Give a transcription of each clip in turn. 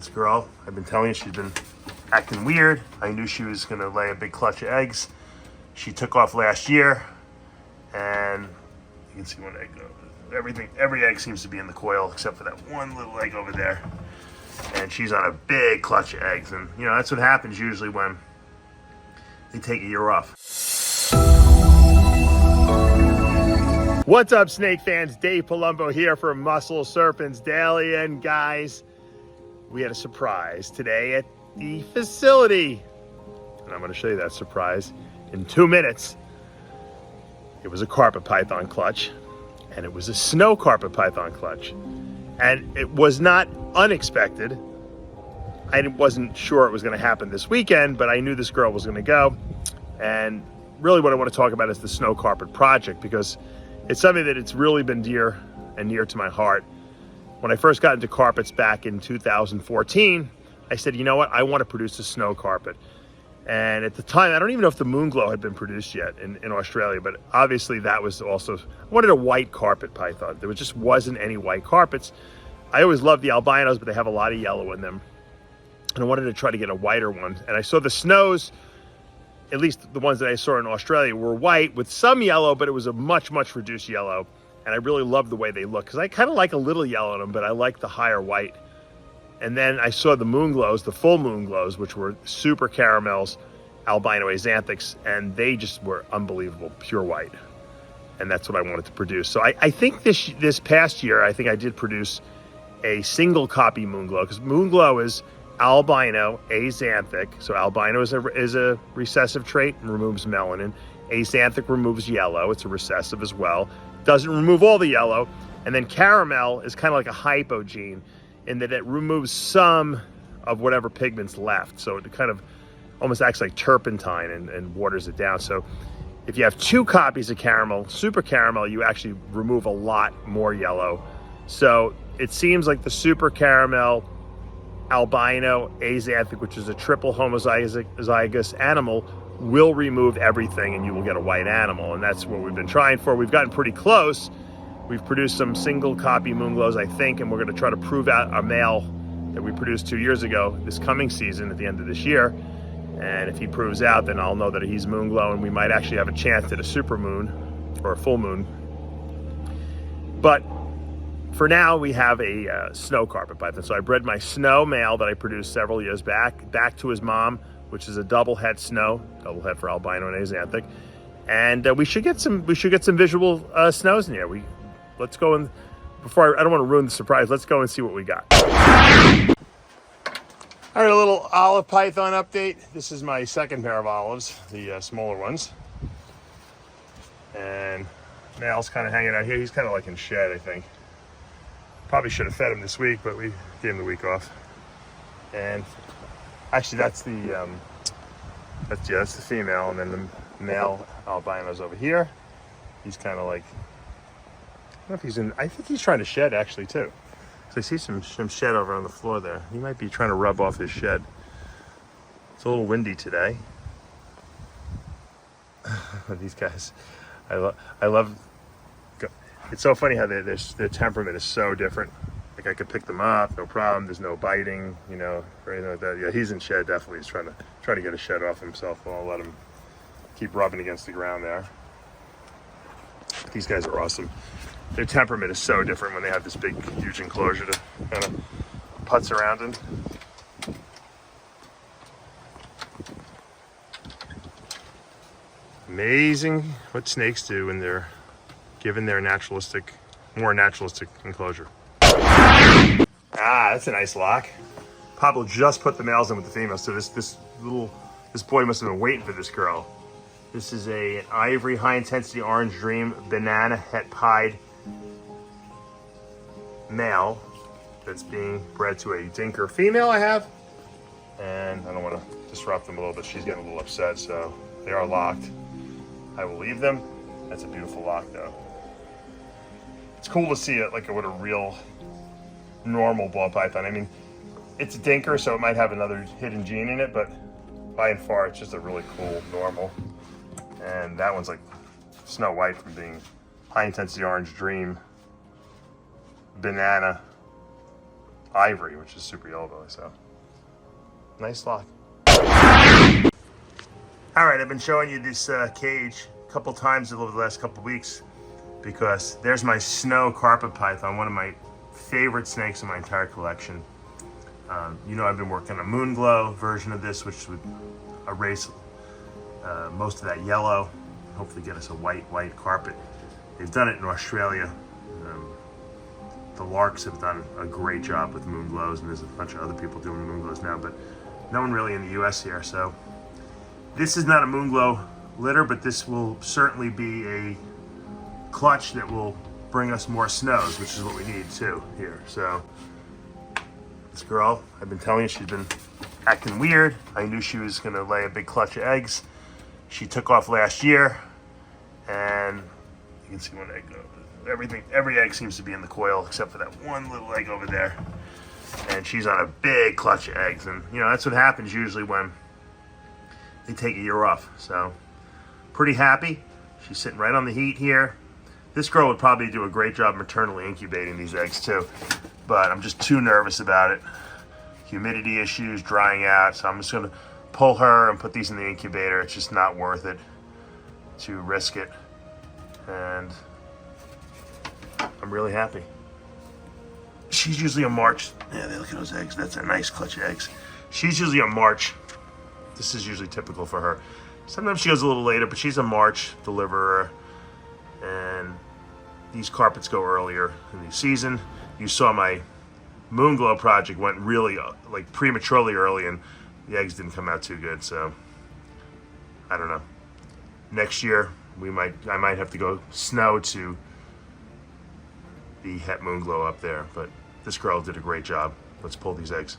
This girl, I've been telling you, she's been acting weird. I knew she was gonna lay a big clutch of eggs. She took off last year, and you can see one egg go. Every egg seems to be in the coil except for that one little egg over there. And she's on a big clutch of eggs. And you know, that's what happens usually when they take a year off. What's up, snake fans? Dave Palumbo here for Muscle Serpents Daily. And guys, we had a surprise today at the facility. And I'm gonna show you that surprise in 2 minutes. It was a carpet python clutch. And it was a snow carpet python clutch. And it was not unexpected. I wasn't sure it was going to happen this weekend, but I knew this girl was going to go. And really what I want to talk about is the snow carpet project, because it's something that it's really been dear and near to my heart. When I first got into carpets back in 2014, I said, you know what? I want to produce a snow carpet. And at the time, I don't even know if the Moonglow had been produced yet in Australia, but obviously that was also, I wanted a white carpet python. There just wasn't any white carpets. I always loved the albinos, but they have a lot of yellow in them. And I wanted to try to get a whiter one. And I saw the snows, at least the ones that I saw in Australia, were white with some yellow, but it was a much, much reduced yellow. And I really loved the way they look, because I kind of like a little yellow in them, but I like the higher white. And then I saw the Moonglows, the full Moonglows, which were super caramels, albino Axanthics, and they just were unbelievable, pure white. And that's what I wanted to produce. So I think this past year, I think I did produce a single copy Moonglow, because Moonglow is albino Axanthic. So albino is a recessive trait and removes melanin. Axanthic removes yellow. It's a recessive as well. Doesn't remove all the yellow. And then caramel is kind of like a hypogene, in that it removes some of whatever pigment's left. So it kind of almost acts like turpentine and waters it down. So if you have 2 copies of caramel, super caramel, you actually remove a lot more yellow. So it seems like the super caramel albino Axanthic, which is a triple homozygous animal, will remove everything and you will get a white animal. And that's what we've been trying for. We've gotten pretty close. We've produced some single copy Moonglows, I think, and we're going to try to prove out our male that we produced 2 years ago this coming season at the end of this year. And if he proves out, then I'll know that he's Moonglow, and we might actually have a chance at a super moon or a full moon. But for now, we have a snow carpet python. So I bred my snow male that I produced several years back to his mom, which is a double head snow, double head for albino and Axanthic. And we should get some visual snows in here. Let's go and, I don't want to ruin the surprise, let's go and see what we got. All right, a little olive python update. This is my second pair of olives, the smaller ones. And male's kind of hanging out here. He's kind of like in shed, I think. Probably should have fed him this week, but we gave him the week off. And actually that's the female, and then the male albino's over here. He's kind of like, I don't know if he's in, I think he's trying to shed actually too. So I see some shed over on the floor there. He might be trying to rub off his shed. It's a little windy today. These guys, I love, it's so funny how their temperament is so different. Like I could pick them up, no problem. There's no biting, you know, or anything like that. Yeah, he's in shed definitely. He's trying to get a shed off himself. Well, I'll let him keep rubbing against the ground there. These guys are awesome. Their temperament is so different when they have this big, huge enclosure to kind of putz around in. Amazing what snakes do when they're given their more naturalistic enclosure. Ah, that's a nice lock. Pablo just put the males in with the females, so this boy must have been waiting for this girl. This is an Ivory high intensity orange dream banana het pied male that's being bred to a dinker female I have. And I don't want to disrupt them a little bit. She's getting a little upset, so they are locked. I will leave them. That's a beautiful lock though. It's cool to see it like what a real normal ball python. I mean, it's a dinker, so it might have another hidden gene in it, but by and far it's just a really cool normal. And that one's like Snow White from being high intensity orange dream banana Ivory, which is super yellow belly, so nice lock. All right, I've been showing you this cage a couple times over the last couple weeks because there's my snow carpet python, one of my favorite snakes in my entire collection. You know, I've been working on a moon glow version of this, which would erase most of that yellow, hopefully get us a white carpet. They've done it in Australia. The Larks have done a great job with moon glows, and there's a bunch of other people doing moon glows now, but no one really in the US here. So this is not a moon glow litter, but this will certainly be a clutch that will bring us more snows, which is what we need too here. So this girl, I've been telling you, she's been acting weird. I knew she was gonna lay a big clutch of eggs. She took off last year, and you can see one egg go. Every egg seems to be in the coil except for that one little egg over there. And she's on a big clutch of eggs. And you know, that's what happens usually when they take a year off. So pretty happy. She's sitting right on the heat here. This girl would probably do a great job maternally incubating these eggs too, but I'm just too nervous about it. Humidity issues, drying out. So I'm just gonna pull her and put these in the incubator. It's just not worth it to risk it. And I'm really happy. She's usually a March. Yeah, look at those eggs. That's a nice clutch of eggs. She's usually a March. This is usually typical for her. Sometimes she goes a little later, but she's a March deliverer. And these carpets go earlier in the season. You saw my moon glow project went really like prematurely early, and the eggs didn't come out too good. So I don't know. Next year I might have to go snow to the het moon glow up there, but this girl did a great job. Let's pull these eggs.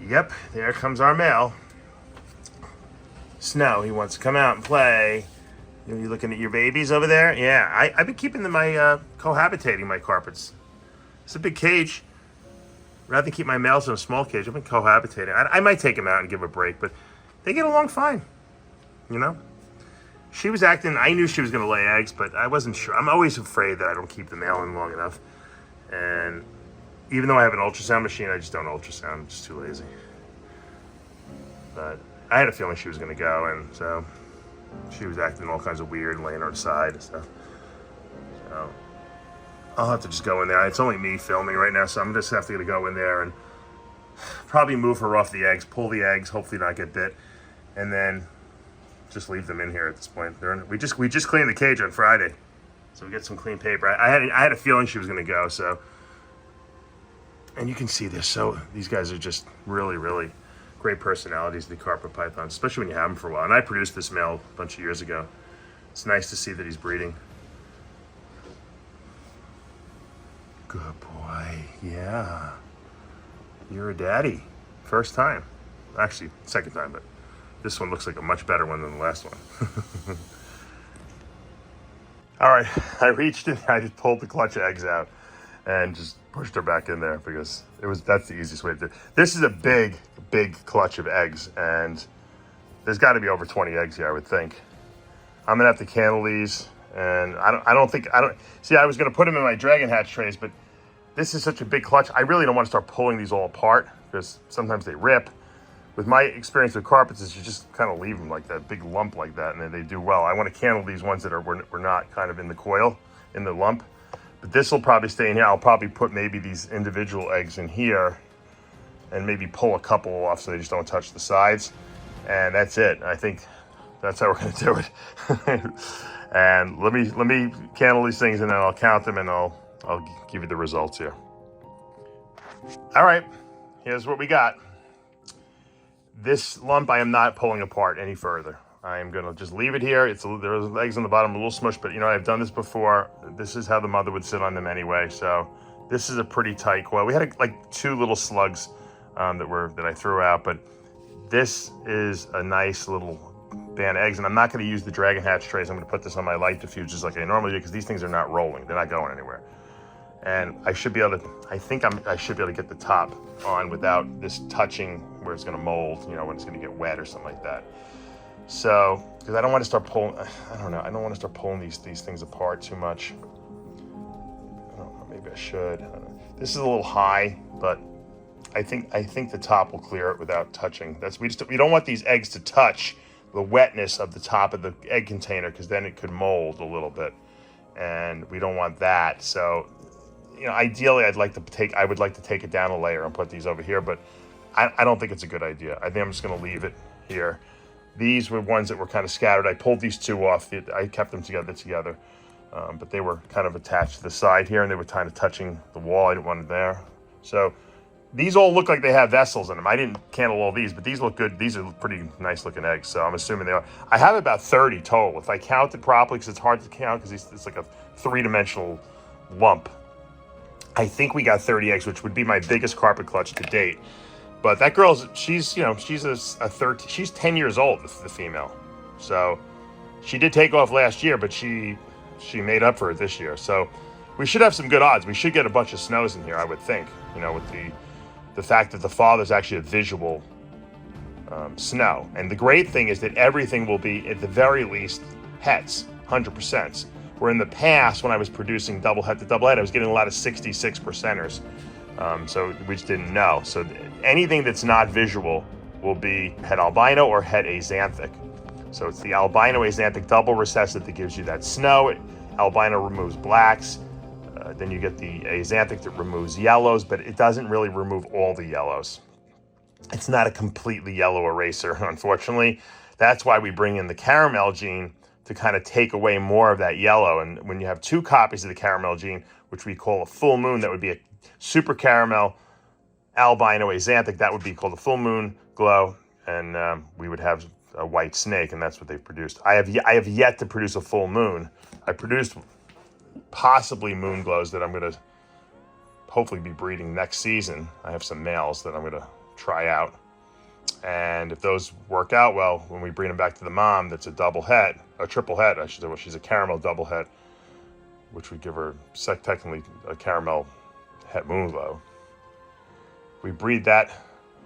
Yep, there comes our male. Snow, he wants to come out and play. You looking at your babies over there? Yeah, I've been keeping them, cohabitating my carpets. It's a big cage. Rather than keep my males in a small cage, I've been cohabitating. I might take them out and give a break, but they get along fine, you know? She was acting, I knew she was gonna lay eggs, but I wasn't sure. I'm always afraid that I don't keep the male in long enough. And even though I have an ultrasound machine, I just don't ultrasound, I'm just too lazy. But I had a feeling she was gonna go, and so she was acting all kinds of weird, laying on her side and stuff. So I'll have to just go in there. It's only me filming right now, so I'm just have to go in there and probably move her off the eggs, pull the eggs, hopefully not get bit, and then just leave them in here at this point. We just cleaned the cage on Friday, so we get some clean paper. I had a feeling she was going to go. So, and you can see this. So these guys are just really, really great personalities. The carpet pythons, especially when you have them for a while. And I produced this male a bunch of years ago. It's nice to see that he's breeding. Good boy. Yeah, you're a daddy. First time, actually second time, but this one looks like a much better one than the last one. All right, I reached in, I just pulled the clutch of eggs out and just pushed her back in there because that's the easiest way to do it. This is a big clutch of eggs, and there's got to be over 20 eggs here, I would think. I'm gonna have to candle these, and I don't see, I was gonna put them in my dragon hatch trays, but this is such a big clutch. I really don't want to start pulling these all apart because sometimes they rip. With my experience with carpets is you just kind of leave them like that, big lump like that, and then they do well. I want to candle these ones that were not kind of in the coil, in the lump. But this will probably stay in here. I'll probably put maybe these individual eggs in here and maybe pull a couple off so they just don't touch the sides. And that's it. I think that's how we're going to do it. And let me candle these things, and then I'll count them, and I'll give you the results here. All right, here's what we got. This lump I am not pulling apart any further. I am gonna just leave it here. There's eggs on the bottom, a little smushed, but you know, I've done this before. This is how the mother would sit on them anyway. So this is a pretty tight coil. We had like 2 little slugs that I threw out, but this is a nice little band of eggs, and I'm not gonna use the dragon hatch trays. I'm gonna put this on my light diffusers like I normally do, because these things are not rolling. They're not going anywhere. And I should be able to, I should be able to get the top on without this touching where it's gonna mold, you know, when it's gonna get wet or something like that. So, because I don't want to start pulling, I don't know, I don't want to start pulling these things apart too much. I don't know, maybe I should. This is a little high, but I think the top will clear it without touching. We don't want these eggs to touch the wetness of the top of the egg container, because then it could mold a little bit, and we don't want that. So, you know, ideally, I would like to take it down a layer and put these over here, but I don't think it's a good idea. I think I'm just going to leave it here. These were ones that were kind of scattered. I pulled these two off. I kept them together, but they were kind of attached to the side here, and they were kind of touching the wall. I didn't want it there. So these all look like they have vessels in them. I didn't candle all these, but these look good. These are pretty nice looking eggs, so I'm assuming they are. I have about 30 total. If I count it properly, because it's hard to count because it's like a three-dimensional lump. I think we got 30 eggs, which would be my biggest carpet clutch to date. But that girl's, she's 10 years old, the female. So she did take off last year, but she made up for it this year. So we should have some good odds. We should get a bunch of snows in here, I would think, you know, with the fact that the father's actually a visual snow. And the great thing is that everything will be, at the very least, hets, 100%. Where in the past, when I was producing double het to double het, I was getting a lot of 66%ers. So we just didn't know. So anything that's not visual will be het albino or het axanthic. So it's the albino axanthic double recessive that gives you that snow. Albino removes blacks. Then you get the axanthic that removes yellows, but it doesn't really remove all the yellows. It's not a completely yellow eraser, unfortunately. That's why we bring in the caramel gene to kind of take away more of that yellow. And when you have two copies of the caramel gene, which we call a full moon, that would be a super caramel albino axanthic, that would be called a full moon glow, and we would have a white snake, and that's what they've produced. I have yet to produce a full moon. I produced possibly moon glows that I'm going to hopefully be breeding next season. I have some males that I'm going to try out, and if those work out well, when we bring them back to the mom, that's a double het, a triple het, I should say. Well, she's a caramel double het, which would give her technically a caramel het moonglow. We breed that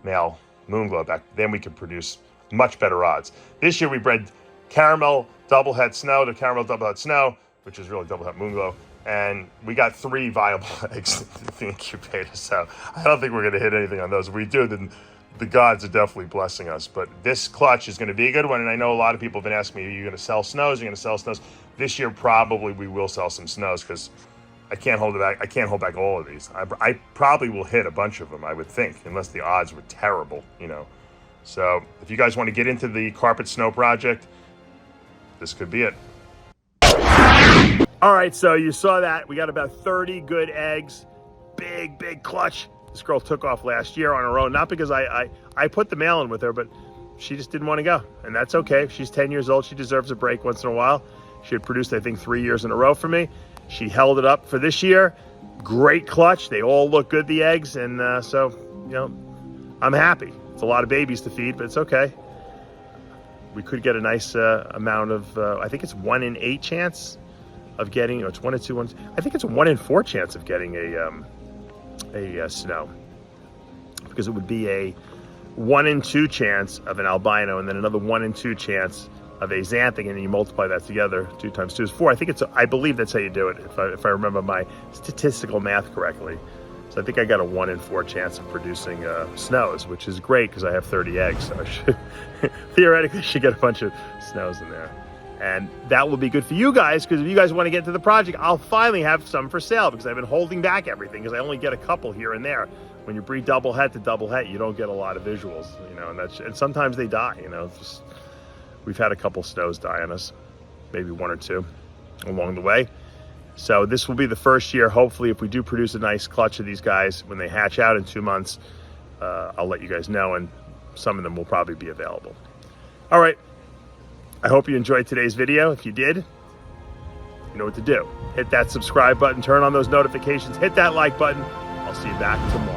male moonglow back, then we could produce much better odds. This year we bred caramel double het snow to caramel double het snow, which is really double het moonglow, and we got 3 viable eggs in the incubator. So I don't think we're going to hit anything on those. If we do, then the gods are definitely blessing us. But this clutch is going to be a good one, and I know a lot of people have been asking me, are you going to sell snows? Are you going to sell snows? This year probably we will sell some snows, because I can't hold it back. I can't hold back all of these. I probably will hit a bunch of them, I would think, unless the odds were terrible, you know. So if you guys want to get into the carpet snow project, this could be it. All right, so you saw that. We got about 30 good eggs. Big clutch. This girl took off last year on her own, not because I put the male in with her, but she just didn't want to go, and that's okay. She's 10 years old. She deserves a break once in a while. She had produced, I think, 3 years in a row for me. She held it up for this year. Great clutch. They all look good, the eggs. And so, you know, I'm happy. It's a lot of babies to feed, but it's okay. We could get a nice amount of, I think it's 1 in 8 chance of getting, it's 1 in 2, I think it's a 1 in 4 chance of getting a snow. Because it would be a 1 in 2 chance of an albino, and then another 1 in 2 chance of axanthic, and then you multiply that together. 2 times 2 is 4. I believe that's how you do it, if I remember my statistical math correctly. So I think I got a 1 in 4 chance of producing snows, which is great because I have 30 eggs. So I should theoretically should get a bunch of snows in there. And that will be good for you guys, because if you guys want to get into the project, I'll finally have some for sale, because I've been holding back everything because I only get a couple here and there. When you breed double het to double het, you don't get a lot of visuals, you know, and sometimes they die, you know. We've had a couple snows die on us, maybe 1 or 2 along the way. So this will be the first year. Hopefully, if we do produce a nice clutch of these guys, when they hatch out in 2 months, I'll let you guys know, and some of them will probably be available. All right. I hope you enjoyed today's video. If you did, you know what to do. Hit that subscribe button, turn on those notifications, hit that like button. I'll see you back tomorrow.